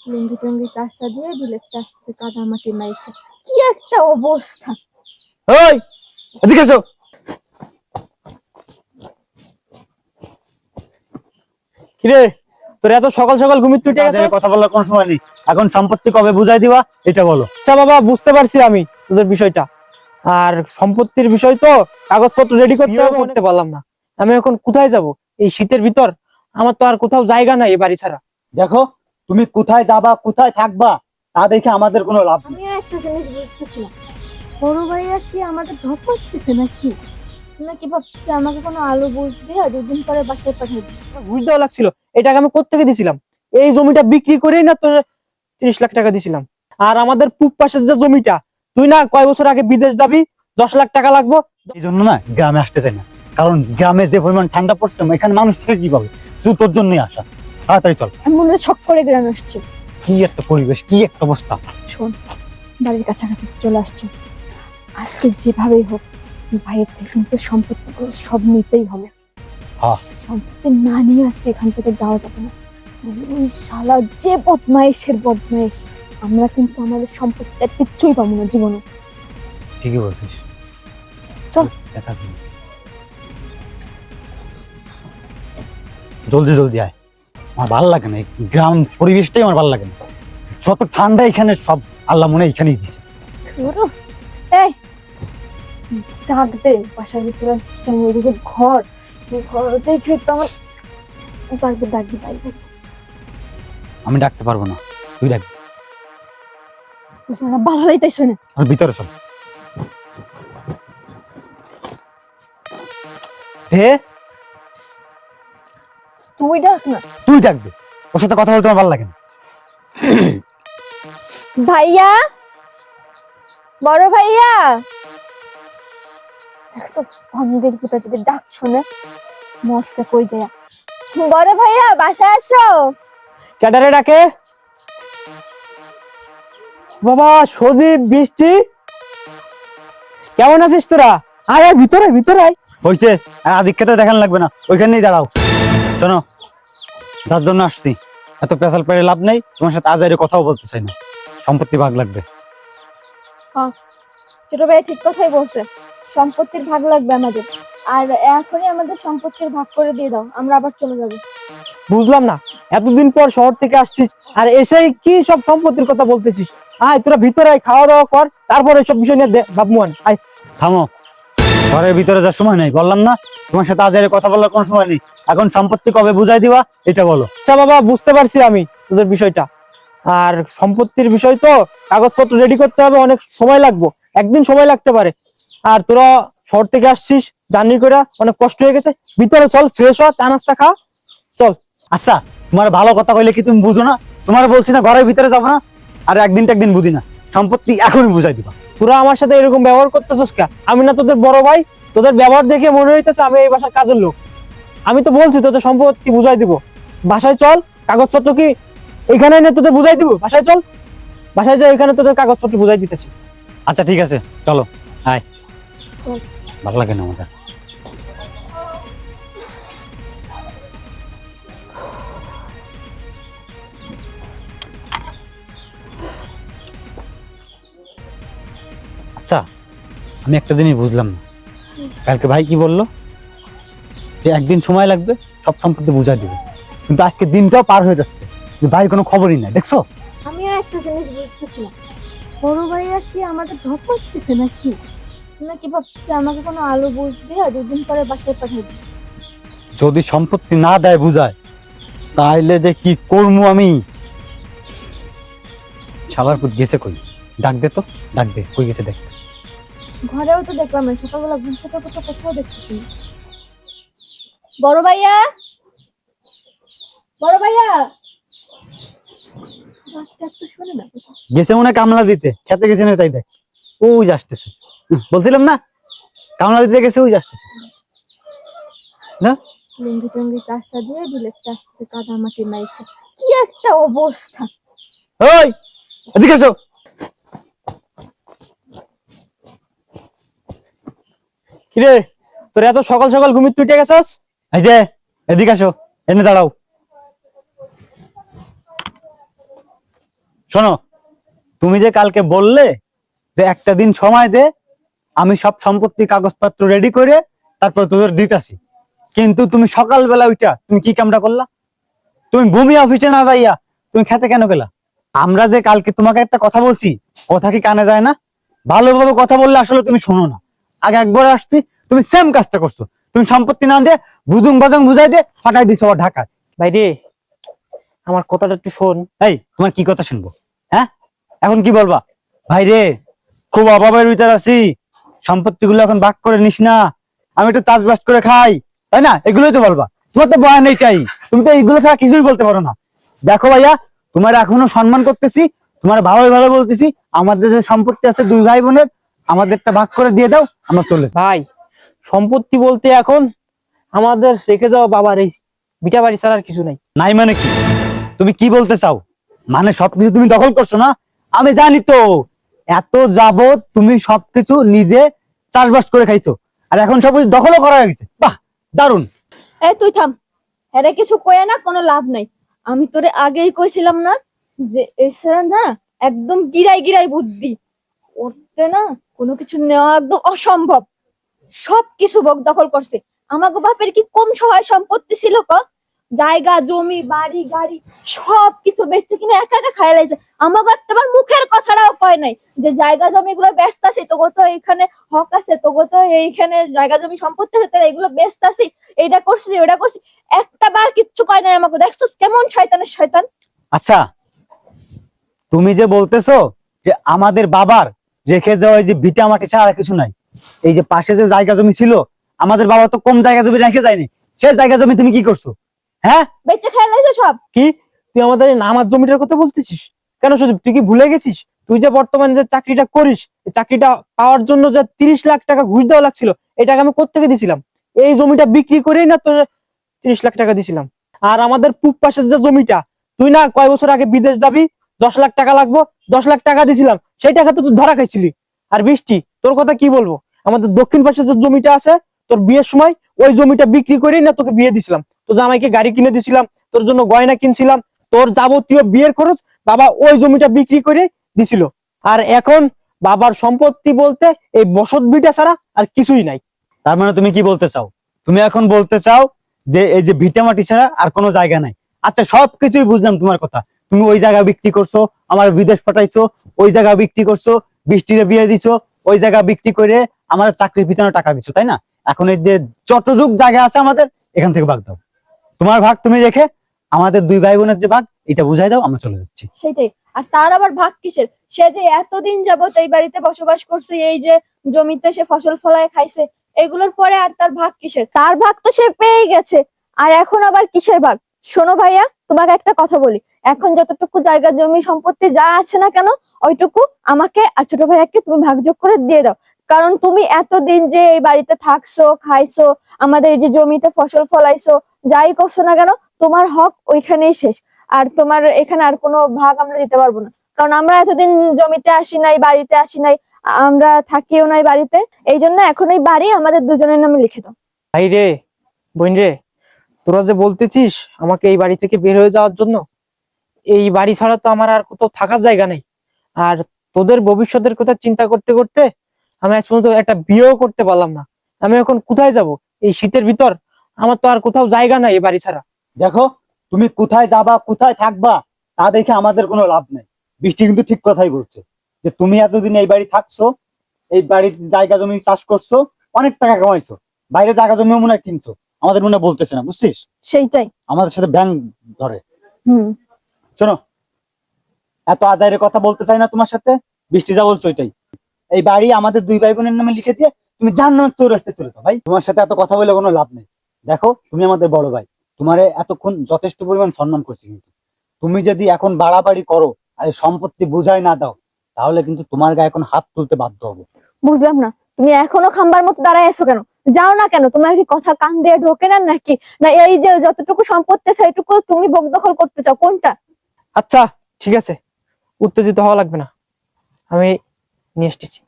লুঙ্গি টুঙ্গি কাঁচা দিয়ে দিলে চাষতে কাদা মাটি মাইছে, কি একটা অবস্থা। ওই এদিকে এসো। কিরে, তোর এত সকাল সকাল ঘুমিয়ে তুই কথা বলার কোন সময় নেই। এখন সম্পত্তি কবে বুঝাই দিবা এটা বলো। আচ্ছা বাবা, বুঝতে পারছি আমি তোদের বিষয়টা। আর সম্পত্তির বিষয় তো কাগজপত্র রেডি করতে পারলাম না। আমি এখন কোথায় যাব এই শীতের ভিতর? আমার তো আর কোথাও জায়গা নাই এই বাড়ি ছাড়া। দেখো, তুমি কোথায় যাবা কোথায় থাকবা তা দেখে আমাদের কোনো লাভ নেই। আমি একটা জিনিস বুঝতেছি না, বড় ভাইয়া কি আমাকে ধপ করতেছে নাকি, নাকি ভাবছে আমাকে কোনো আলু বুঝ দিয়ে 2 দিন পরে বাসায় পাঠিয়ে দিবে। ঘুষ দেওয়া লাগছিল, এই টাকা আমি কোত্থেকে দিছিলাম? এই জমিটা বিক্রি করেই না তোর 30 লাখ টাকা দিছিলাম। আর আমাদের পূব পাশের যে জমিটা, তুই না কয় বছর আগে বিদেশ যাবি, 10 লাখ টাকা লাগবো। এই জন্য না গ্রামে আসতে চাই না, কারণ গ্রামে যে পরিমাণ ঠান্ডা পড়ছে এখানে মানুষ থেকে কি পাবে, শুধু তোর জন্যই আসা। তাড়াতাড়ি চল। আমি মনে হয় শখ করে গ্রামে আসছি। কি একটা পরিবেশ, কি একটা অবস্থা। শোন, বাড়ির কাছাকাছি চলে আসছে, আজকে যেভাবেই হোক ভাইয়ের থেকে কিন্তু সম্পত্তি করে সব নিতেই হবে। হ্যাঁ। সম্পত্তি না নিয়ে আজকে এখান থেকে যাওয়া যাবে না। ওই শালা যে বদমাইশের বদমাইশ, আমরা কিন্তু আমাদের সম্পত্তি আর কিচ্ছুই পাবো না জীবনে। ঠিকই বলছিস, চল। দেখা দিন, জলদি জলদি আয়। আমার ভালো লাগে না এই গ্রাম পরিবেশটাই, আমার ভালো লাগে না। যত ঠান্ডা এখানে সব আল্লাহ মনে হয় এখানেই দিছে। ধুরো, এই ডাক দে বাসার ভিতরে, যে ঘর, ঘর দেখে তো আমার ডাকবে ডাকবে ডাকবে। আমি ডাকতে পারবো না, তুই ডাক। ভালো হইতেছে না, ভিতরে চল। হে, তুই ডাক না। তুই ডাকবি, ওর সাথে কথা বলতে আমার ভালো লাগে না। ভাইয়া, বড় ভাইয়া। দেখছো বন্ধের ভিতর যদি ডাক শুনে মরছে কই দেয়া। বড় ভাইয়া বাসায় আসো। ক্যাডারে ডাকে। বাবা সজীব, বৃষ্টি, কেমন আছিস তোরা? আয় আয় ভিতরে ভিতরে আয়। হয়েছে, আর আদিক্ষেতা দেখান লাগবে না, ওইখানেই দাঁড়াও। শোনো, যার জন্য আসছি এত পেশাল পেরে লাভ নেই, তোমার সাথে আজ কথাও বলতে চাই না। সম্পত্তি ভাগ লাগবে। ছোট ভাই ঠিক কথাই বলছে, সম্পত্তির ভাগ লাগবে আমাদের। আর এখনই আমাদের সম্পত্তির ভাগ করে দিয়ে দাও, আমরা আবার চলে যাবো। বুঝলাম না, এতদিন পর শহর থেকে আসছিস আর এসেই কি সব সম্পত্তির কথা বলতেছিস? আয় তোরা ভিতরে আয়, খাওয়া দাওয়া কর, তারপরে সব বিষয় নিয়ে ভাবমুয়ান। আয়। থামো, ঘরের ভিতরে যাওয়ার সময় নেই, বললাম না তোমার সাথে আজ কথা বলার কোনো সময় নেই। এখন সম্পত্তি কবে বুঝাই দিবা এটা বলো। আচ্ছা বাবা, বুঝতে পারছি আমি তোদের বিষয়টা। আর সম্পত্তির বিষয় তো কাগজপত্র রেডি করতে হবে, অনেক সময় লাগবে, একদিন সময় লাগতে পারে। আর তোরা শহর থেকে আসছিস জার্নি করে, অনেক কষ্ট হয়ে গেছে, ভিতরে চল, ফ্রেশ হ, চা নাস্তা খা, চল। আচ্ছা, তোমার ভালো কথা কইলে কি তুমি বুঝো না? তোমার বলছি না ঘরের ভিতরে যাবো না, আর একদিন বুঝি না, সম্পত্তি এখনই বুঝাই দিবা। তোরা আমার সাথে এরকম ব্যবহার করতেছিস কে? আমি না তোদের বড় ভাই? তোদের ব্যবহার দেখে মনে হইতেছে আমি এই বাসার কাজের লোক। আমি তো বলছি তোদের সম্পত্তি বুঝাই দিব। বাসায় চল, কাগজপত্র কি এখানে এনে তোদের বুঝাই দিব? বাসায় চল, বাসায় যাই, এখানে তোদের কাগজপত্র বুঝাই দিতেছি। আচ্ছা ঠিক আছে, চলো। আয়, চল। ভালো লাগে না আমাদের। আচ্ছা, আমি একটা জিনিস বুঝলাম না, কালকে ভাই কি বললো যে একদিন সময় লাগবে, সব সম্পত্তি বুঝাই দিবে, কিন্তু আজকে দিনটাও পার হয়ে যাচ্ছে, ভাইয়ের কোনো খবরই নাই, দেখছো? আমি একটা জিনিস বুঝতেছি না, বড় ভাইয়া কি আমাকে ধপ করতেছে নাকি, নাকি ভাবছে আমাকে কোনো আলু বুঝ দিয়ে 2 দিন পরে বাসায় পাঠিয়ে দিবে। যদি সম্পত্তি না দেয় বুঝায়, তাইলে যে কি করবো আমি। শালার পুত গেছে কই? ডাক দে তো, ডাক দে, কই গেছে দেখ। ঘরেও তো দেখলাম না, সকালবেলা ঘুম থেকে কোথাও কোথাও দেখতেছি না। বড় ভাইয়া, বড় ভাইয়া, ডাকটা একটু শুনে না। গেছে মনে হয় কামলা দিতে, খেতে গেছে না তাই দেখ, ওই যে আসতেছে। বলছিলাম না কামলা দিতে গেছে, ওই যে আসতেছে না। লুঙ্গি টুঙ্গি কাঁচা দিয়ে দিলে চাষতে কাদা মাটি মাইছে, কি একটা অবস্থা। ওই এদিকে এসো। কিরে, তোর এত সকাল সকাল ঘুমিয়ে তুই উঠে গেছস? এই যে এদিকে আসো, এনে দাঁড়াও। শোনো, তুমি যে কালকে বললে যে একটা দিন সময় দে, আমি সব সম্পত্তি কাগজপত্র রেডি করে তারপর তোদের দিতাছি, কিন্তু তুমি সকালবেলা ওইটা তুমি কি কামটা করলা? তুমি ভূমি অফিসে না যাইয়া তুমি খেতে কেন গেলা? আমরা যে কালকে তোমাকে একটা কথা বলছি, কথা কি কানে যায় না? ভালোভাবে কথা বললে আসলে তুমি শোনো না। আগে একবার আসছি, তুমি সেম কাজটা করছো। তুমি সম্পত্তি না দিয়ে বুজুং বাজং বুঝাই দিয়ে ফাটাই দিছো আবার ঢাকায়। ভাই রে, আমার কথাটা একটু শোন। এই তোমার কি কথা শুনবো? হ্যাঁ, এখন কি বলবা? ভাই রে, খুব অভাবের ভিতর আছি, সম্পত্তিগুলো এখন ভাগ করে নিস না, আমি একটু চাষবাস করে খাই, তাই না? এগুলোই তো বলবা। তোমার তো বয়ান নেই চাই, তুমি তো এইগুলো ছাড়া কিছুই বলতে পারো না। দেখো ভাইয়া, তোমার এখনো সম্মান করতেছি, তোমার ভালোই ভালো বলতেছি। আমাদের যে সম্পত্তি আছে দুই ভাই বোনের, আমাদেরটা ভাগ করে দিয়ে দাও, আমরা চলে যাই। ভাই, সম্পত্তি বলতে এখন আমাদের রেখে যাওয়া বাবার এই ভিটা বাড়ি ছাড়া আর কিছু নাই। নাই মানে কি? তুমি কি বলতে চাও? মানে সবকিছু তুমি দখল করছো না? আমি জানি তো, এত যাবত তুমি সবকিছু নিজে চাষবাস করে খাইছো, আর এখন সবকিছু দখলও করা হয়ে গেছে। বাহ, দারুণ। এই তুই থাম, হ্যাঁ কিছু কয়ে না, কোনো লাভ নাই। আমি তোরে আগেই কইছিলাম না যে এছাড়া না একদম গিরাই গিরাই বুদ্ধি, করতে না কোনো কিছু নেওয়া একদম অসম্ভব। সব কিছু বক দখল করছে। আমাগো বাপের কি কম সহায় সম্পত্তি ছিল ক? জায়গা জমি বাড়ি গাড়ি সব কিছু বেচছে কিনা একা একা খাই লাইছে। আমাগো একটাবার মুখের কথাটাও কয় নাই যে জায়গা জমি গুলো ব্যস্ত আছে, তোগো তো এইখানে হক আছে, তোগো তো এইখানে জায়গা জমি সম্পত্তি আছে, তাহলে এগুলো ব্যস্ত আছি, এইটা করছি ওটা করছি, একটা বার কিচ্ছু কয় নাই আমাকে। দেখছিস কেমন শয়তানের শয়তান। আচ্ছা, তুমি যে বলতেছো যে আমাদের বাবার রেখে যাওয়া এই যে ভিটা মাটি ছাড়া আর কিছু নাই, এই যে পাশে যে জায়গা জমি ছিল, আমাদের বাবা তো কম জায়গা জমি রেখে যায়নি, সে জায়গা জমি তুমি কি করছো? হ্যাঁ, বেচে খাই লাইছে সব। কি, তুই আমাদের এই নামাজ জমিটার কথা বলতেছিস? কেন সুযোগ, তুই কি ভুলে গেছিস তুই যে বর্তমানে যে চাকরিটা করিস, এই চাকরিটা পাওয়ার জন্য যে 30 লাখ টাকা ঘুষ দেওয়া লাগছিল, এই টাকা আমি কোত্থেকে দিছিলাম? এই জমিটা বিক্রি করেই না তোর 30 লাখ টাকা দিছিলাম। আর আমাদের পূব পাশের যে জমিটা, তুই না কয় বছর আগে বিদেশ যাবি, 10 লাখ টাকা লাগবো, 10 লাখ টাকা দিছিলাম, সেই টাকা তো তুই ধরা খাইছিলি। আর বৃষ্টি, তোর কথা কি বলবো, আমাদের দক্ষিণ পাশের যে জমিটা আছে, তোর বিয়ের সময় ওই জমিটা বিক্রি করেই না তোকে বিয়ে দিছিলাম, তো জামাইকে গাড়ি কিনে দিছিলাম, তোর জন্য গয়না কিনছিলাম, তোর যাবতীয় বিয়ের খরচ বাবা ওই জমিটা বিক্রি করে দিছিল। আর এখন বাবার সম্পত্তি বলতে এই বসত ভিটা ছাড়া আর কিছুই নাই। তার মানে তুমি কি বলতে চাও? তুমি এখন বলতে চাও যে এই যে ভিটা মাটি ছাড়া আর কোনো জায়গা নাই। আচ্ছা, সবকিছুই বুঝলাম তোমার কথা। তুমি ওই জায়গা বিক্রি করছো, আমার বিদেশ পাঠাইছো, ওই জায়গা বিক্রি করছো, বৃষ্টিরে বিয়ে দিছো, ওই জায়গা বিক্রি করে আমার চাকরির পিছনে টাকা দিছো, তাই না? এখন এই যে যতটুক জায়গা আছে আমাদের, এখান থেকে ভাগ দাও। তোমার ভাগ তুমি রেখে আমাদের দুই ভাই বোনের যে ভাগ, এটা বুঝাই দাও, আমরা চলে যাচ্ছি। সেটাই। আর তার আবার ভাগ কিসের? সে যে এতদিন যাবত এই বাড়িতে বসবাস করছে, এই যে জমিতে সে ফসল ফলায় খাইছে, এগুলোর পরে আর তার ভাগ কিসের? তার ভাগ তো সে পেয়ে গেছে, আর এখন আবার কিসের ভাগ? শোনো ভাইয়া, তোমাকে একটা কথা বলি, এখন যতটুকু জায়গা জমি সম্পত্তি যা আছে না কেন, ওইটুকু আমাকে আর ছোট ভাইয়াকে তুমি ভাগযোগ করে দিয়ে দাও। কারণ তুমি এতদিন যে এই বাড়িতে থাকছো খাইছো, আমাদের এই যে জমিতে ফসল ফলাইছো, যাই করছো না কেন, তোমার হক ওইখানেই শেষ। আর তোমার এখানে আর কোনো ভাগ আমরা দিতে পারবো না, কারণ আমরা এতদিন জমিতে আসি নাই, বাড়িতে আসি নাই, আমরা থাকিও নাই বাড়িতে। এই জন্য এখন এই বাড়ি আমাদের দুজনের নামে লিখে দাও। ভাই রে, বোন রে, তোরা যে বলতেছিস আমাকে এই বাড়ি থেকে বের হয়ে যাওয়ার জন্য, এই বাড়ি ছাড়া তো আমার আর কোথাও থাকার জায়গা নেই। আর তোদের ভবিষ্যতের কথা চিন্তা করতে করতে আমি আজ পর্যন্ত একটা বিয়েও করতে পারলাম না। আমি এখন কোথায় যাব এই শীতের ভিতর? আমার তো আর কোথাও জায়গা নাই এই বাড়ি ছাড়া। দেখো, তুমি কোথায় যাবা কোথায় থাকবা তা দেখে আমাদের কোনো লাভ নেই। বৃষ্টি কিন্তু ঠিক কথাই বলছে যে তুমি এতদিন এই বাড়ি থাকছো, এই বাড়ির জায়গা জমি চাষ করছো, অনেক টাকা কামাইছো, বাইরে জায়গা জমিও মনে হয় কিনছো, আমাদের মনে হয় বলতেছে না, বুঝছিস? সেইটাই। আমাদের সাথে ব্যাংক ধরে। হুম। শোনো, এত আজাইরে কথা বলতে চাই না তোমার সাথে। বৃষ্টি যা বলছো ওইটাই। এই বাড়ি আমাদের দুই ভাই বোনের নামে লিখে দিয়ে তুমি জান্নাত তোর রাস্তায় চলে যাও। ভাই, তোমার সাথে এত কথা বলে কোনো লাভ নেই। দেখো, তুমি আমাদের বড় ভাই, তোমারে এতক্ষণ যথেষ্ট পরিমাণ সম্মান করছি, কিন্তু তুমি যদি এখন বাড়াবাড়ি করো আর এই সম্পত্তি বুঝাই না দাও, তাহলে কিন্তু তোমার গায়ে এখন হাত তুলতে বাধ্য হবো। বুঝলাম না, তুমি এখনো খাম্বার মতো দাঁড়ায় আছো কেন? যাও না কেন? তোমার কি কথা কান দিয়ে ঢোকে না নাকি? না এই যে যতটুকু সম্পত্তি আছে এইটুকু তুমি ভোগ দখল করতে চাও, কোনটা? আচ্ছা, ঠিক আছে, উত্তেজিত হওয়া লাগবে না, আমি নিয়ে এসেছি।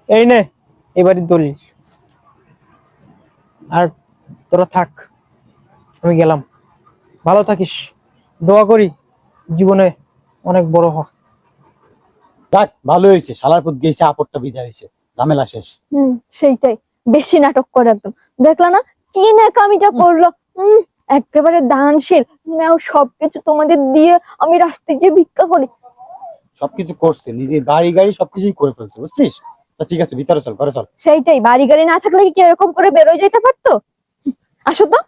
এই নে, এই বাড়ির দলিল। আর তোরা থাক, আমি গেলাম। ভালো থাকিস, দোয়া করি জীবনে অনেক বড় হ। যাক, ভালো হয়েছে, শালার পুত গেছে, আপদটা বিদায় হয়েছে, ঝামেলা শেষ। সেইটাই, বেশি নাটক করে একদম। দেখলা না কি ন্যাকামিটা করলো। একেবারে দানশীল। নাও সবকিছু তোমাদের দিয়ে আমি রাস্তায় গিয়ে ভিক্ষা করি। সবকিছু করছে, নিজের বাড়ি গাড়ি সবকিছুই করে ফেলছে, বুঝছিস? তা ঠিক আছে, ভিতরে চল, ঘরে চল। সেইটাই, বাড়ি গাড়ি না থাকলে কি এরকম করে বেরোয় যেতে পারতো? আসো তো।